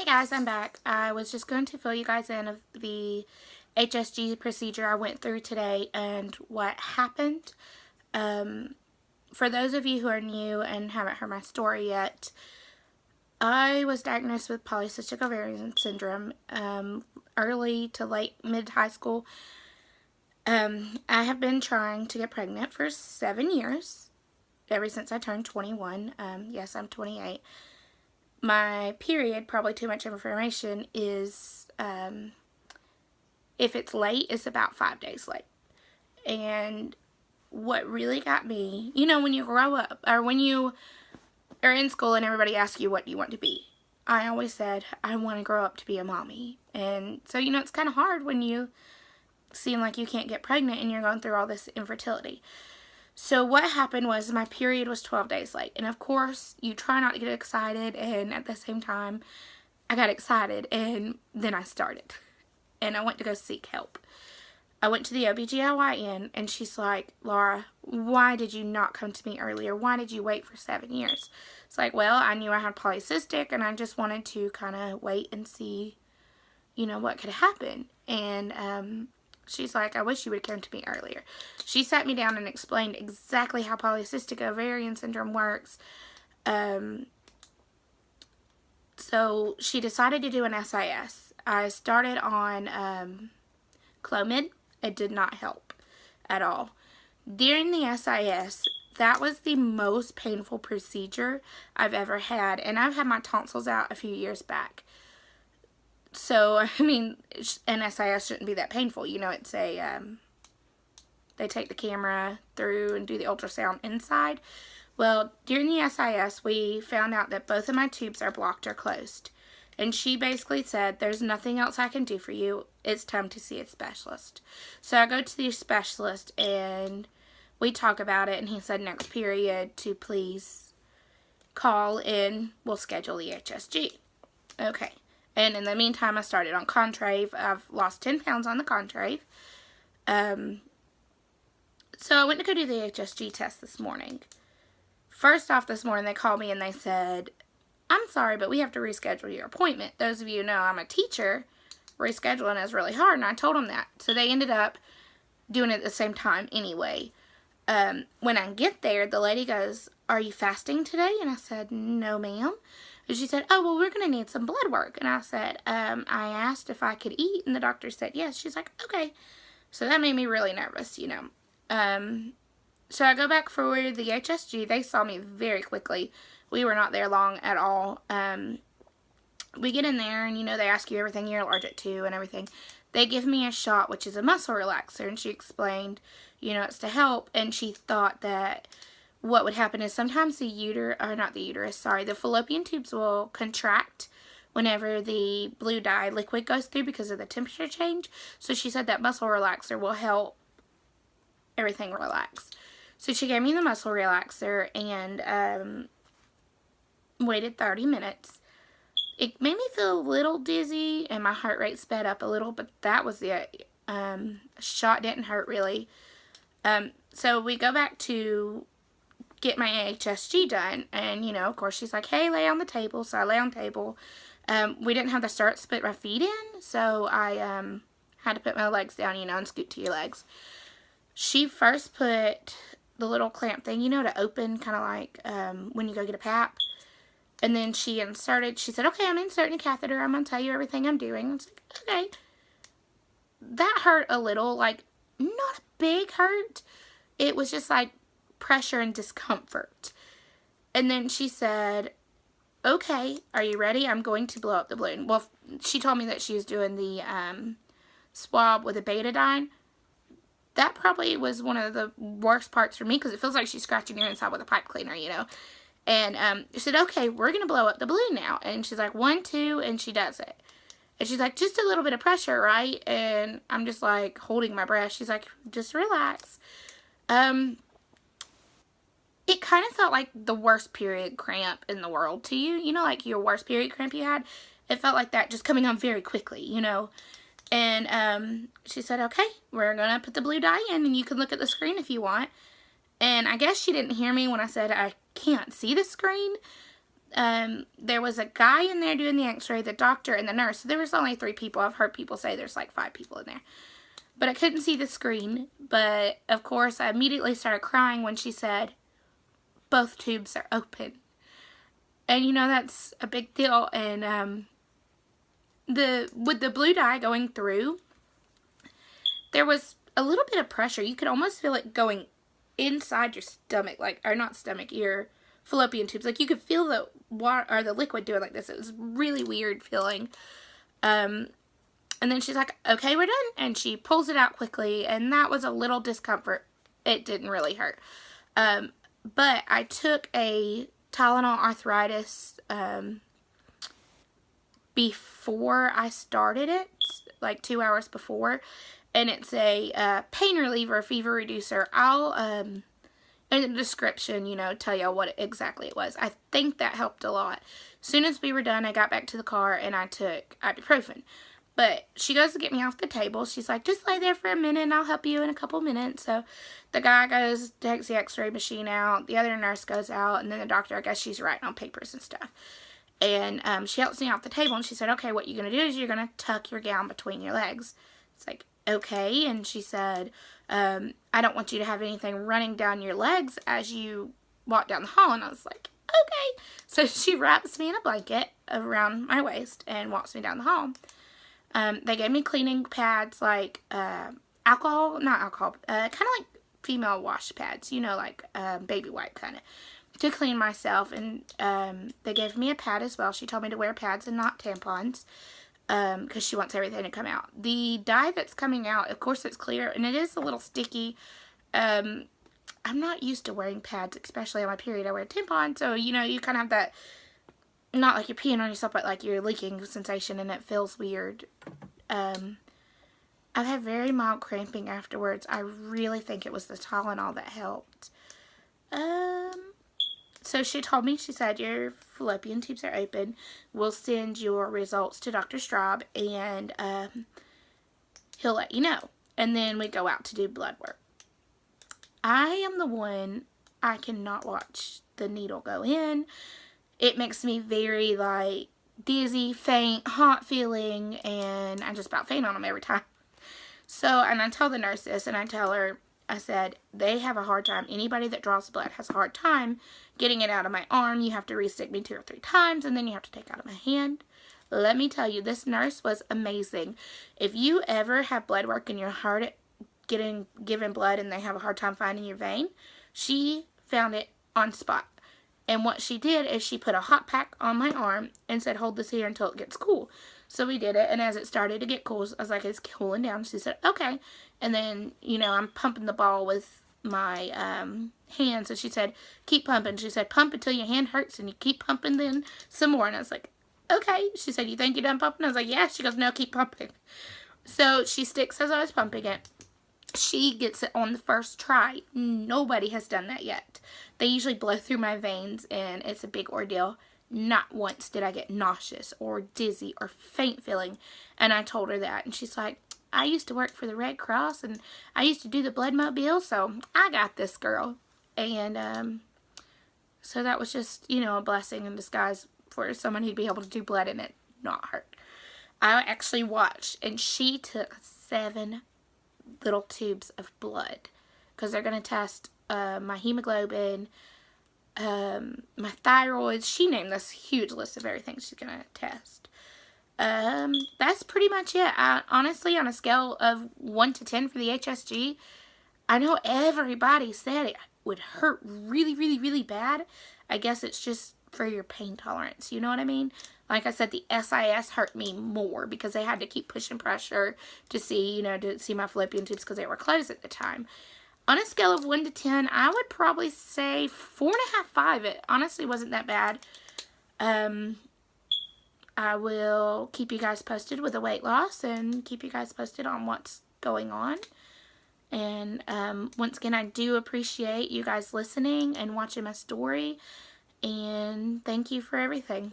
guys, I'm back. I was just going to fill you guys in of the HSG procedure I went through today and what happened. For those of you who are new and haven't heard my story yet, I was diagnosed with polycystic ovarian syndrome early to late mid-high school. I have been trying to get pregnant for 7 years, ever since I turned 21. Yes, I'm 28. My period, probably too much information, is, if it's late, it's about 5 days late. And what really got me, you know, when you grow up, or when you are in school and everybody asks you what you want to be, I always said, I want to grow up to be a mommy. And so, you know, it's kind of hard when you seem like you can't get pregnant and you're going through all this infertility. So what happened was my period was 12 days late. And of course, you try not to get excited, and at the same time, I got excited, and then I started. And I went to go seek help. I went to the OBGYN, and she's like, Laura, why did you not come to me earlier? Why did you wait for 7 years? It's like, well, I knew I had polycystic, and I just wanted to kind of wait and see, you know, what could happen. And she's like, I wish you would come to me earlier. She sat me down and explained exactly how polycystic ovarian syndrome works. So she decided to do an SIS. I started on Clomid. It did not help at all. During the SIS, that was the most painful procedure I've ever had. And I've had my tonsils out a few years back. So, I mean, an SIS shouldn't be that painful. You know, it's a, they take the camera through and do the ultrasound inside. Well, during the SIS, we found out that both of my tubes are blocked or closed. And she basically said, there's nothing else I can do for you. It's time to see a specialist. So I go to the specialist and we talk about it. And he said next period to please call in. We'll schedule the HSG. Okay. And in the meantime, I started on Contrave. I've lost 10 pounds on the Contrave. So I went to go do the HSG test this morning. First off this morning, they called me and they said, I'm sorry, but we have to reschedule your appointment. Those of you who know I'm a teacher. Rescheduling is really hard, and I told them that. So they ended up doing it at the same time anyway. When I get there, the lady goes, are you fasting today? And I said, no, ma'am. And she said, oh, well, we're going to need some blood work. And I said, I asked if I could eat, and the doctor said yes. She's like, okay. So that made me really nervous, you know. So I go back for the HSG. They saw me very quickly. We were not there long at all. We get in there, and, you know, they ask you everything you're allergic to and everything. They give me a shot, which is a muscle relaxer, and she explained, you know, it's to help, and she thought that what would happen is sometimes the fallopian tubes will contract whenever the blue dye liquid goes through because of the temperature change. So she said that muscle relaxer will help everything relax. So she gave me the muscle relaxer and waited 30 minutes. It made me feel a little dizzy and my heart rate sped up a little, but that was it. Shot didn't hurt really. So we go back to get my HSG done, and, you know, of course, she's like, hey, lay on the table. So I lay on the table. We didn't have the stirrups to put my feet in, so I had to put my legs down, you know, and scoot to your legs. She first put the little clamp thing, you know, to open, kind of like when you go get a pap. And then she said, okay, I'm inserting a catheter. I'm going to tell you everything I'm doing. I was like, okay. That hurt a little, like, not a big hurt. It was just like pressure and discomfort. And then she said, okay, are you ready? I'm going to blow up the balloon. Well, she told me that she was doing the swab with a betadine. That probably was one of the worst parts for me because it feels like she's scratching your inside with a pipe cleaner, you know. And she said, okay, we're going to blow up the balloon now. And she's like, 1, 2, and she does it. And she's like, just a little bit of pressure, right? And I'm just like holding my breath. She's like, just relax. It kind of felt like the worst period cramp in the world to you. You know, like your worst period cramp you had? It felt like that, just coming on very quickly, you know. And she said, okay, we're going to put the blue dye in, and you can look at the screen if you want. And I guess she didn't hear me when I said I can't see the screen. there was a guy in there doing the x-ray, the doctor, and the nurse. So there was only 3 people. I've heard people say there's like 5 people in there. But I couldn't see the screen. But, of course, I immediately started crying when she said, both tubes are open. And, you know, that's a big deal. And with the blue dye going through, there was a little bit of pressure. You could almost feel it going inside your stomach, like, or not stomach, your fallopian tubes. Like, you could feel the water or the liquid doing like this. It was really weird feeling. And then she's like, okay, we're done. And she pulls it out quickly, and that was a little discomfort. It didn't really hurt. But I took a Tylenol arthritis before I started it, like 2 hours before. And it's a pain reliever, fever reducer. I'll, in the description, you know, tell y'all what exactly it was. I think that helped a lot. As soon as we were done, I got back to the car and I took ibuprofen. But she goes to get me off the table. She's like, just lay there for a minute and I'll help you in a couple minutes. So the guy goes, takes the x-ray machine out. The other nurse goes out. And then the doctor, I guess she's writing on papers and stuff. And she helps me off the table. And she said, okay, what you're going to do is you're going to tuck your gown between your legs. It's like, okay. And she said, I don't want you to have anything running down your legs as you walk down the hall. And I was like, okay. So she wraps me in a blanket around my waist and walks me down the hall. They gave me cleaning pads, like, not alcohol, kind of like female wash pads, you know, like, baby wipe kind of, to clean myself. And, they gave me a pad as well. She told me to wear pads and not tampons, because she wants everything to come out. The dye that's coming out, of course, it's clear, and it is a little sticky. I'm not used to wearing pads, especially on my period. I wear tampons, so, you know, you kind of have that, not like you're peeing on yourself, but like you're leaking sensation, and it feels weird. I've had very mild cramping afterwards. I really think it was the Tylenol that helped. So she told me, she said, your fallopian tubes are open. We'll send your results to Dr. Straub, and he'll let you know. And then we go out to do blood work. I am the one, I cannot watch the needle go in. It makes me very, like, dizzy, faint, hot feeling, and I just about faint on them every time. So, and I tell the nurse this, and I tell her, I said, they have a hard time. Anybody that draws blood has a hard time getting it out of my arm. You have to re-stick me 2 or 3 times, and then you have to take out of my hand. Let me tell you, this nurse was amazing. If you ever have blood work and you're hard at given blood and they have a hard time finding your vein, she found it on spot. And what she did is she put a hot pack on my arm and said, hold this here until it gets cool. So we did it, and as it started to get cool, I was like, it's cooling down. She said, okay. And then, you know, I'm pumping the ball with my hand. So she said, keep pumping. She said, pump until your hand hurts, and you keep pumping then some more. And I was like, okay. She said, you think you're done pumping? I was like, yeah. She goes, no, keep pumping. So she sticks as I was pumping it. She gets it on the first try. Nobody has done that yet. They usually blow through my veins, and it's a big ordeal. Not once did I get nauseous or dizzy or faint feeling. And I told her that, and she's like, I used to work for the Red Cross, and I used to do the blood mobile, so I got this, girl. And so that was just, you know, a blessing in disguise for someone who'd be able to do blood and it not hurt. I actually watched, and she took 7 little tubes of blood, because they're going to test my hemoglobin, my thyroid. She named this huge list of everything she's going to test. That's pretty much it. Honestly, on a scale of 1 to 10 for the HSG, I know everybody said it would hurt really, really, really bad. I guess it's just for your pain tolerance. You know what I mean? Like I said, the SIS hurt me more because they had to keep pushing pressure to see, you know, to see my fallopian tubes because they were closed at the time. On a scale of 1 to 10, I would probably say 4.5, 5. It honestly wasn't that bad. I will keep you guys posted with the weight loss and keep you guys posted on what's going on. And once again, I do appreciate you guys listening and watching my story. And thank you for everything.